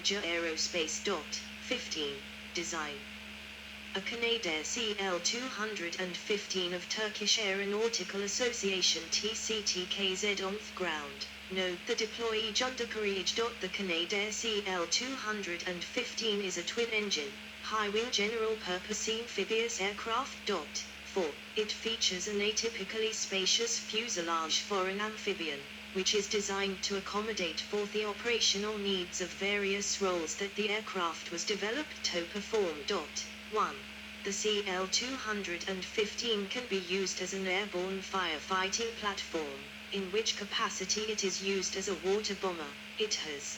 Aerospace. 15. Design. A Canadair CL-215 of Turkish Aeronautical Association TCTKZ on ground. Note the deployee undercarriage. The Canadair CL-215 is a twin-engine, high-wing general-purpose amphibious aircraft. 4. It features an atypically spacious fuselage for an amphibian, which is designed to accommodate for the operational needs of various roles that the aircraft was developed to perform. 1. The CL-215 can be used as an airborne firefighting platform, in which capacity it is used as a water bomber. It has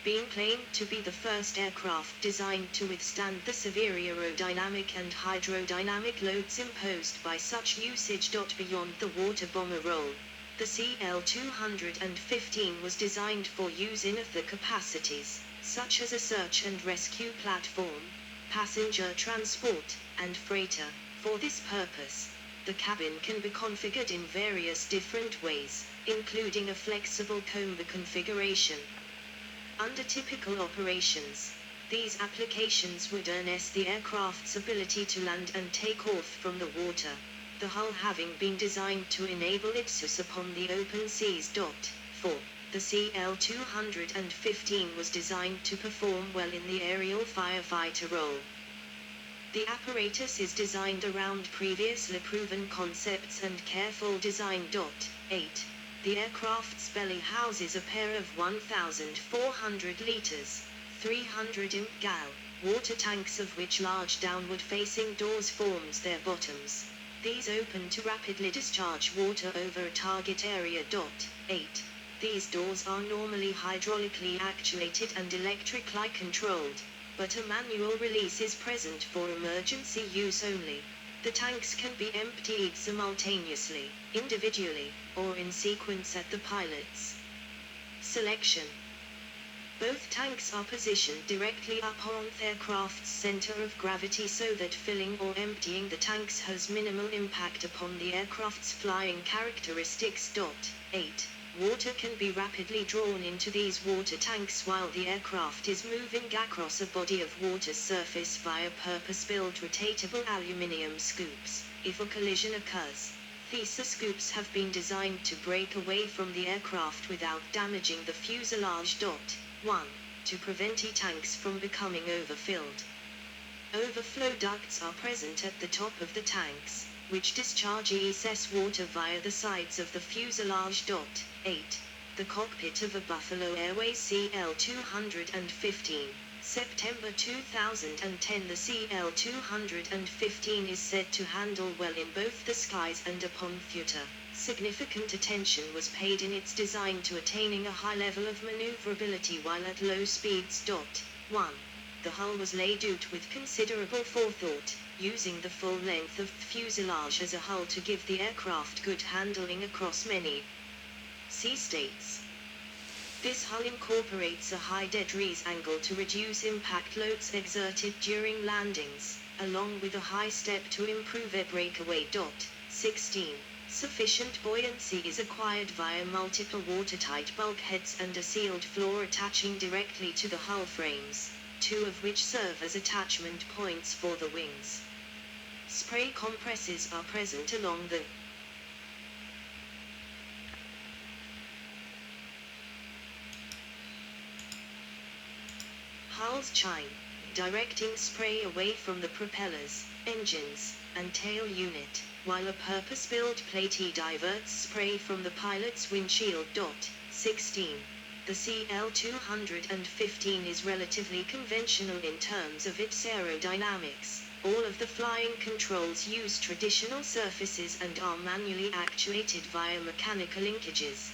been claimed to be the first aircraft designed to withstand the severe aerodynamic and hydrodynamic loads imposed by such usage. Beyond the water bomber role, the CL-215 was designed for use in other capacities, such as a search and rescue platform, passenger transport, and freighter. For this purpose, the cabin can be configured in various different ways, including a flexible combi configuration. Under typical operations, these applications would harness the aircraft's ability to land and take off from the water, the hull having been designed to enable its use upon the open seas. 4. The CL-215 was designed to perform well in the aerial firefighter role. The apparatus is designed around previously proven concepts and careful design. 8. The aircraft's belly houses a pair of 1,400 liters, 300 gal, water tanks, of which large downward-facing doors forms their bottoms. These open to rapidly discharge water over a target area. 8. These doors are normally hydraulically actuated and electrically controlled, but a manual release is present for emergency use only. The tanks can be emptied simultaneously, individually, or in sequence at the pilot's selection. Both tanks are positioned directly upon the aircraft's center of gravity so that filling or emptying the tanks has minimal impact upon the aircraft's flying characteristics. 8. Water can be rapidly drawn into these water tanks while the aircraft is moving across a body of water surface via purpose-built rotatable aluminium scoops. If a collision occurs, these scoops have been designed to break away from the aircraft without damaging the fuselage. 1. To prevent tanks from becoming overfilled. Overflow ducts are present at the top of the tanks, which discharge excess water via the sides of the fuselage. 8. The cockpit of a Buffalo Airways CL-215. September 2010. The CL-215 is said to handle well in both the skies and upon footer. Significant attention was paid in its design to attaining a high level of maneuverability while at low speeds. 1. The hull was laid out with considerable forethought, using the full length of fuselage as a hull to give the aircraft good handling across many sea states. This hull incorporates a high dead-rise angle to reduce impact loads exerted during landings, along with a high step to improve air breakaway. 16. Sufficient buoyancy is acquired via multiple watertight bulkheads and a sealed floor attaching directly to the hull frames, 2 of which serve as attachment points for the wings. Spray compresses are present along the hull's chine, directing spray away from the propellers, engines, and tail unit, while a purpose-built plate diverts spray from the pilot's windshield. 16. The CL-215 is relatively conventional in terms of its aerodynamics. All of the flying controls use traditional surfaces and are manually actuated via mechanical linkages.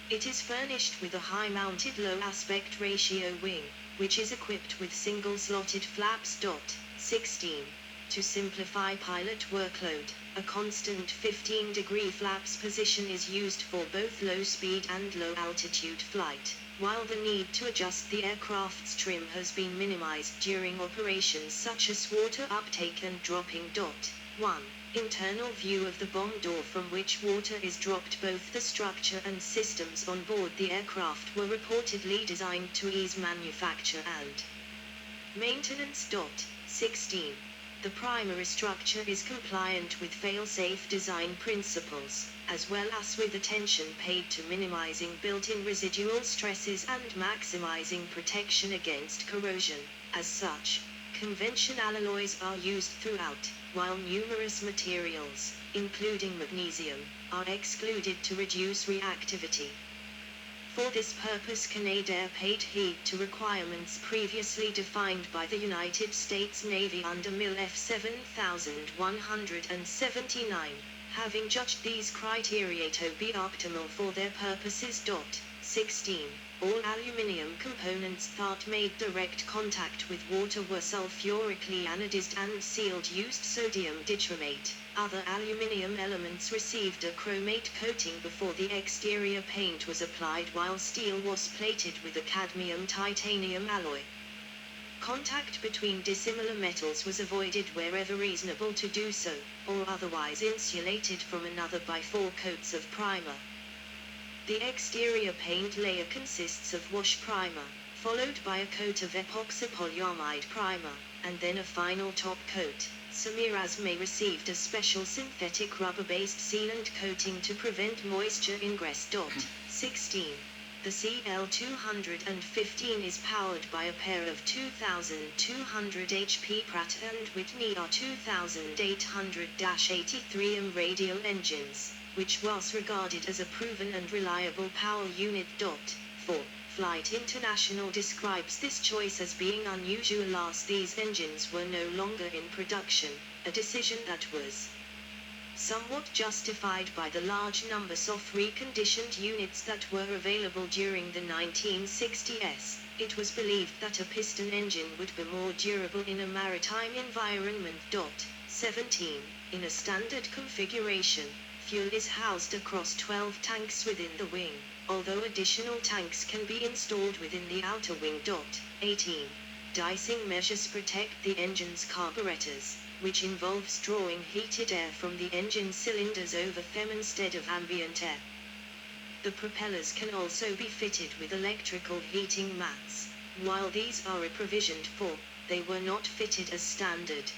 It is furnished with a high-mounted low aspect ratio wing, which is equipped with single-slotted flaps. 16. To simplify pilot workload, a constant 15-degree flaps position is used for both low-speed and low-altitude flight, while the need to adjust the aircraft's trim has been minimized during operations such as water uptake and dropping. 1. Internal view of the bomb door from which water is dropped. Both the structure and systems on board the aircraft were reportedly designed to ease manufacture and maintenance. 16. The primary structure is compliant with fail-safe design principles, as well as with attention paid to minimizing built-in residual stresses and maximizing protection against corrosion. As such, conventional alloys are used throughout, while numerous materials, including magnesium, are excluded to reduce reactivity. For this purpose, Canadair paid heed to requirements previously defined by the United States Navy under MIL F7179, having judged these criteria to be optimal for their purposes. 16. All aluminium components that made direct contact with water were sulfurically anodized and sealed. Used sodium dichromate. Other aluminium elements received a chromate coating before the exterior paint was applied, while steel was plated with a cadmium-titanium alloy. Contact between dissimilar metals was avoided wherever reasonable to do so, or otherwise insulated from another by 4 coats of primer. The exterior paint layer consists of wash primer, followed by a coat of epoxy polyamide primer, and then a final top coat. Samirazme received a special synthetic rubber-based sealant coating to prevent moisture ingress. 16. The CL-215 is powered by a pair of 2,200 HP Pratt & Whitney R2800-83M radial engines, which was regarded as a proven and reliable power unit. 4. Flight International describes this choice as being unusual as these engines were no longer in production, a decision that was somewhat justified by the large numbers of reconditioned units that were available during the 1960s. It was believed that a piston engine would be more durable in a maritime environment. 17. In a standard configuration, fuel is housed across 12 tanks within the wing, although additional tanks can be installed within the outer wing. 18. Dicing measures protect the engine's carburetors, which involves drawing heated air from the engine cylinders over them instead of ambient air. The propellers can also be fitted with electrical heating mats. While these are provisioned for, they were not fitted as standard.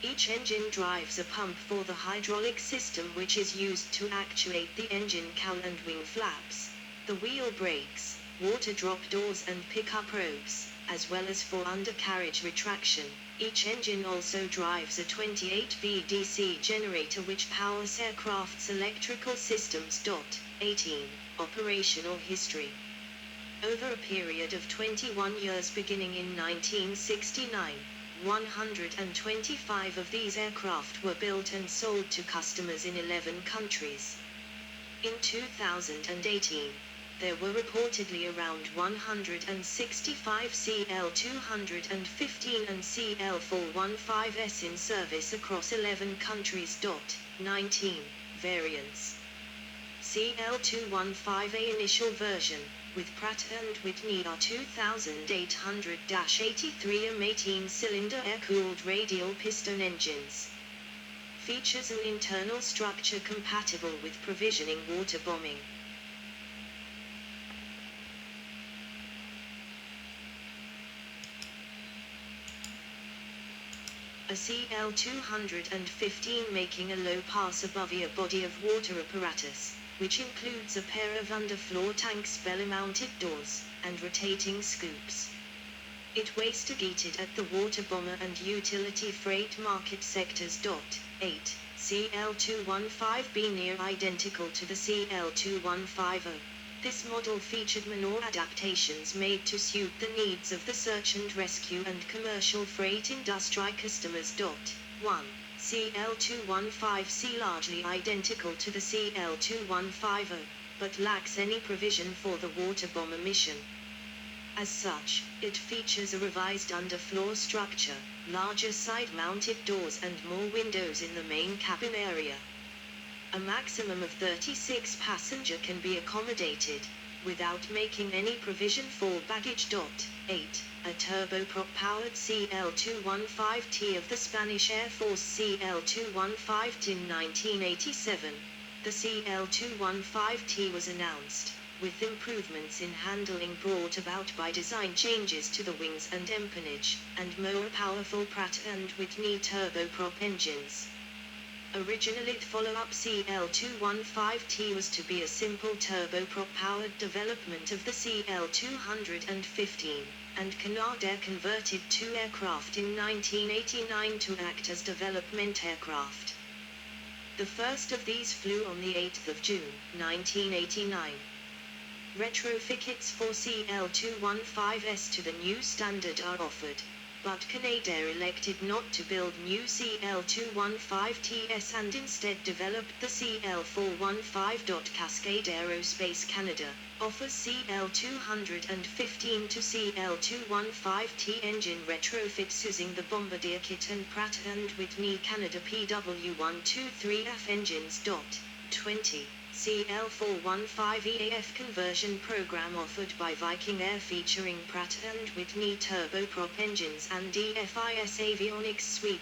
Each engine drives a pump for the hydraulic system, which is used to actuate the engine cowl and wing flaps, the wheel brakes, water drop doors and pickup ropes, as well as for undercarriage retraction. Each engine also drives a 28 VDC generator which powers aircraft's electrical systems. 18. Operational history. Over a period of 21 years beginning in 1969, 125 of these aircraft were built and sold to customers in 11 countries. In 2018, there were reportedly around 165 CL-215 and CL-415s in service across 11 countries. 19. Variants. CL-215A initial version, with Pratt & Whitney R2800-83M 18-cylinder air-cooled radial piston engines. Features an internal structure compatible with provisioning water bombing. A CL-215 making a low-pass above-ear body of water apparatus, which includes a pair of underfloor tanks, belly-mounted doors, and rotating scoops. It was targeted at the water bomber and utility freight market sectors. 8. CL-215B near identical to the CL-215O. This model featured minor adaptations made to suit the needs of the search and rescue and commercial freight industry customers. 1. CL-215C largely identical to the CL-215O, but lacks any provision for the water bomber mission. As such, it features a revised underfloor structure, larger side-mounted doors and more windows in the main cabin area. A maximum of 36 passengers can be accommodated. without making any provision for baggage. 8. A turboprop-powered CL-215T of the Spanish Air Force. CL-215T in 1987. The CL-215T was announced, with improvements in handling brought about by design changes to the wings and empennage, and more powerful Pratt & Whitney turboprop engines. Originally the follow-up CL-215T was to be a simple turboprop-powered development of the CL-215, and Canadair converted two aircraft in 1989 to act as development aircraft. The first of these flew on the 8th of June, 1989. Retrofits for CL-215S to the new standard are offered, but Canadair elected not to build new CL-215TS and instead developed the CL-415. Cascade Aerospace Canada offers CL-215 to CL-215T engine retrofits using the Bombardier kit and Pratt & Whitney Canada PW123F engines. 20. CL-415EAF conversion program offered by Viking Air featuring Pratt & Whitney turboprop engines and DFIS avionics suite.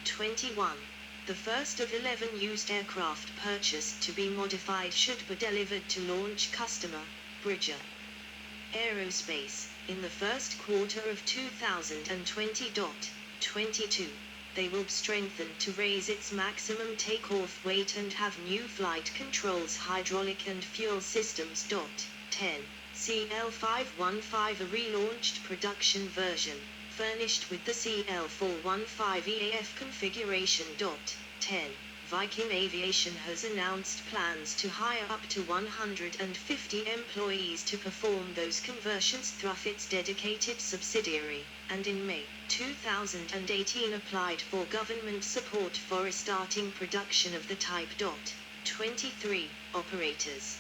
21. The first of 11 used aircraft purchased to be modified should be delivered to launch customer, Bridger Aerospace, in the first quarter of 2020. 22. They will be strengthened to raise its maximum takeoff weight and have new flight controls, hydraulic and fuel systems. 10. CL-515 a relaunched production version, furnished with the CL-415EAF configuration. 10. Viking Aviation has announced plans to hire up to 150 employees to perform those conversions through its dedicated subsidiary, and in May 2018 applied for government support for restarting production of the type. 23. Operators.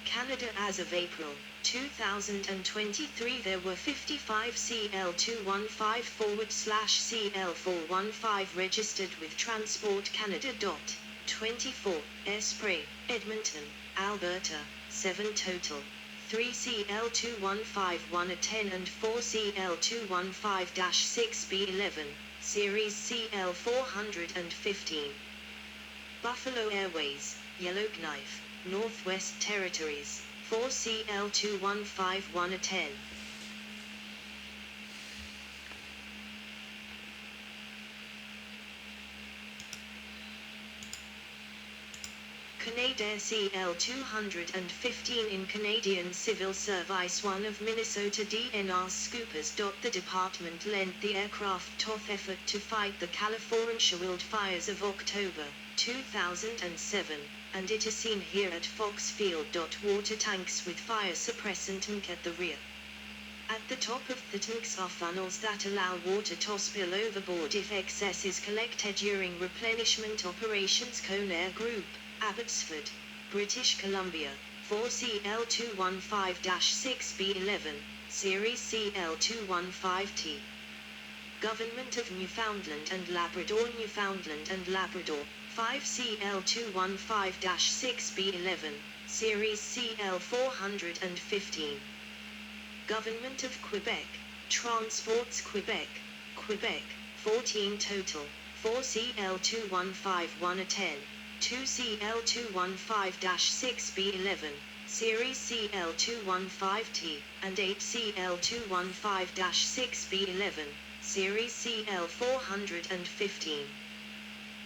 Canada. As of April 2023 there were 55 CL-215/CL-415 registered with Transport Canada. 24. Esprit, Edmonton, Alberta, 7 total. 3 CL-215-110 and 4 CL-215-6B11, Series CL-415. Buffalo Airways, Yellowknife, Northwest Territories, 4 CL-215-110. Canadair CL-215 in Canadian Civil Service. 1 of Minnesota DNR Scoopers. The department lent the aircraft tough effort to fight the California wildfires of October 2007, and it is seen here at Fox Field. Water tanks with fire suppressant tank at the rear. At the top of the tanks are funnels that allow water to spill overboard if excess is collected during replenishment operations. Canadair Group, Abbotsford, British Columbia, 4 CL-215-6B11, Series CL-215T. Government of Newfoundland and Labrador, Newfoundland and Labrador, 5 CL-215-6B11, Series CL-415. Government of Quebec, Transports Quebec, Quebec, 14 total, 4 CL-215-110, 2 CL-215-6B11, Series CL-215T, and 8 CL-215-6B11, Series CL-415.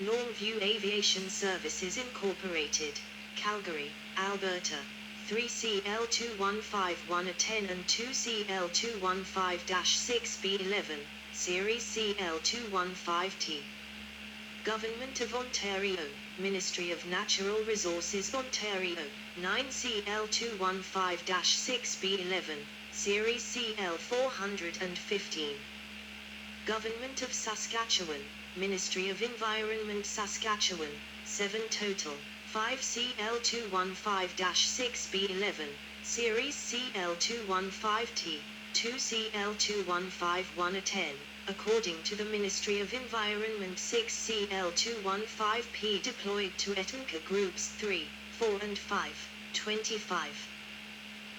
Longview Aviation Services Incorporated, Calgary, Alberta, 3 CL-215-110 and 2 CL-215-6B11, Series CL-215T. Government of Ontario, Ministry of Natural Resources Ontario, 9 CL-215-6B11, Series CL-415. Government of Saskatchewan, Ministry of Environment Saskatchewan, 7 total, 5 CL-215-6B11, Series CL-215T, 2 CL-215-110, according to the Ministry of Environment. 6 CL-215P deployed to Etanka Groups 3, 4 and 5, 25.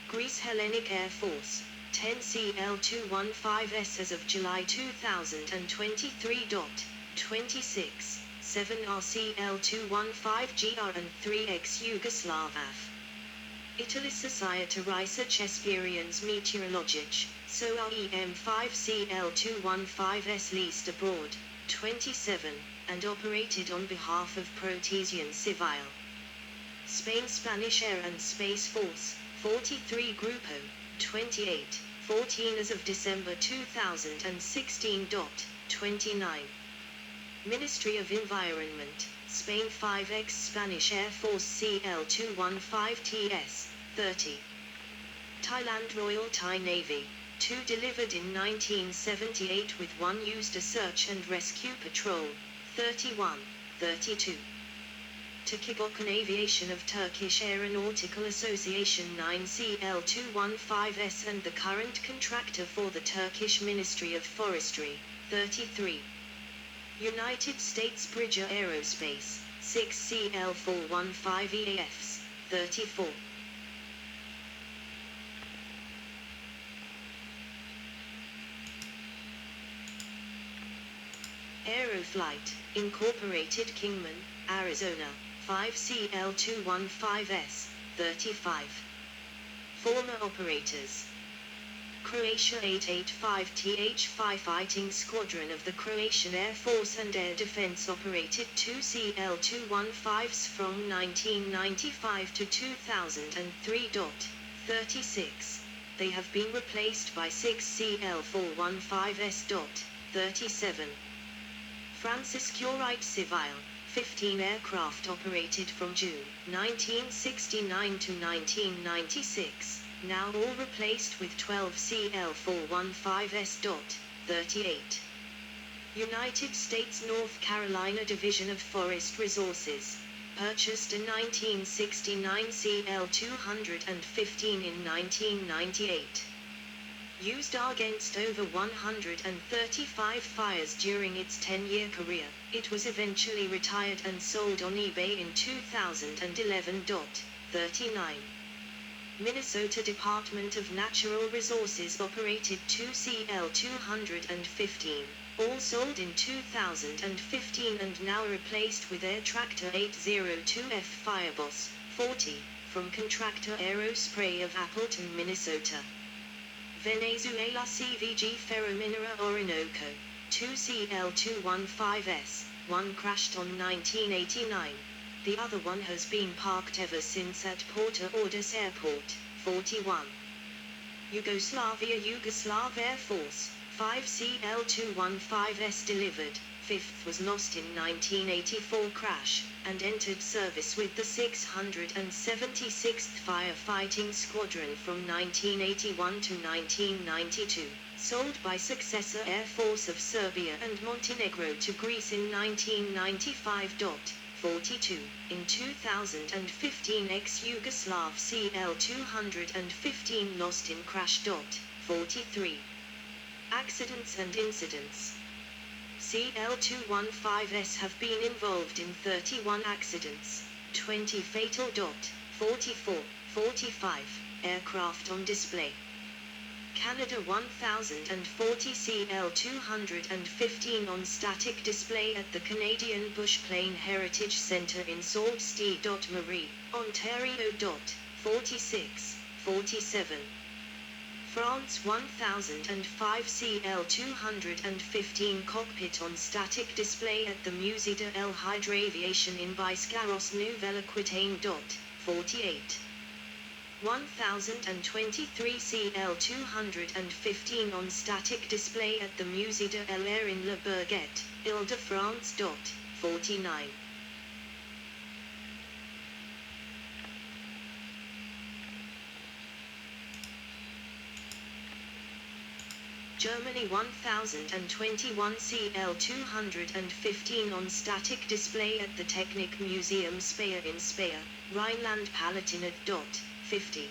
Greece Hellenic Air Force, 10 CL-215S as of July 2023. 26, 7 RCL-215GR and 3X Yugoslav AF. Italy Societa Research Experience Meteorologic, SOA EM5 CL-215S leased abroad, 27, and operated on behalf of Protesian Civil. Spain Spanish Air and Space Force, 43 Grupo, 28, 14 as of December 2016. 29. Ministry of Environment, Spain 5X Spanish Air Force CL-215TS, 30. Thailand Royal Thai Navy, 2 delivered in 1978 with 1 used a search and rescue patrol, 31, 32. Turkic Aviation of Turkish Aeronautical Association 9 CL-215S and the current contractor for the Turkish Ministry of Forestry, 33. United States Bridger Aerospace, 6 CL-415EAFs, 34. Aeroflight, Incorporated Kingman, Arizona, 5 CL-215S, 35. Former operators. Croatia 885th Fighting Squadron of the Croatian Air Force and Air Defense operated 2 CL-215s from 1995 to 2003. 36. They have been replaced by 6 CL-415S. 37. Francis Curite Civil, 15 aircraft operated from June 1969 to 1996. Now all replaced with 12 CL-415S. 38. United States North Carolina Division of Forest Resources, purchased a 1969 CL-215 in 1998. Used against over 135 fires during its 10-year career, it was eventually retired and sold on eBay in 2011. 39. Minnesota Department of Natural Resources operated 2 CL-215, all sold in 2015 and now replaced with Air Tractor 802F Fireboss, 40, from contractor Aerospray of Appleton, Minnesota. Venezuela CVG Ferrominera Orinoco, 2 CL-215S, one crashed on 1989. The other one has been parked ever since at Porta Orders Airport, 41. Yugoslavia Yugoslav Air Force, 5 CL-215S delivered, 5th was lost in 1984 crash, and entered service with the 676th Firefighting Squadron from 1981 to 1992, sold by successor Air Force of Serbia and Montenegro to Greece in 1995. 42. In 2015 ex-Yugoslav CL-215 lost in crash. 43. Accidents and incidents. CL-215S have been involved in 31 accidents, 20 fatal. 44, 45, aircraft on display. Canada 1040 CL-215 on static display at the Canadian Bush Plane Heritage Centre in Sault Ste. Marie, Ontario. 46, 47. France 1005 CL-215 cockpit on static display at the Musée de l'Hydraviation in Biscarrosse Nouvelle-Aquitaine. 48. 1023 CL-215 on static display at the Musée de l'Air in Le Bourget, Île-de-France. 49. Germany 1021 CL-215 on static display at the Technik Museum Speyer in Speyer, Rhineland-Palatinate. 50.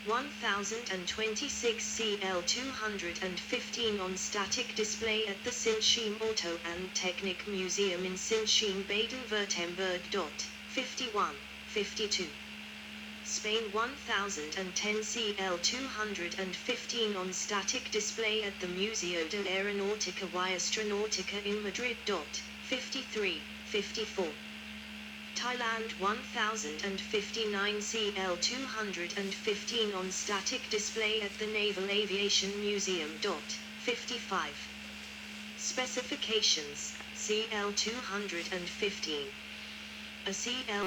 1026 CL-215 on static display at the Sinchim Auto and Technik Museum in Sinchim, Baden-Württemberg. 51, 52. Spain 1010 CL-215 on static display at the Museo de Aeronáutica y Astronautica in Madrid. 53-54. Thailand 1059 CL-215 on static display at the Naval Aviation Museum. 55. Specifications: CL-215. A CL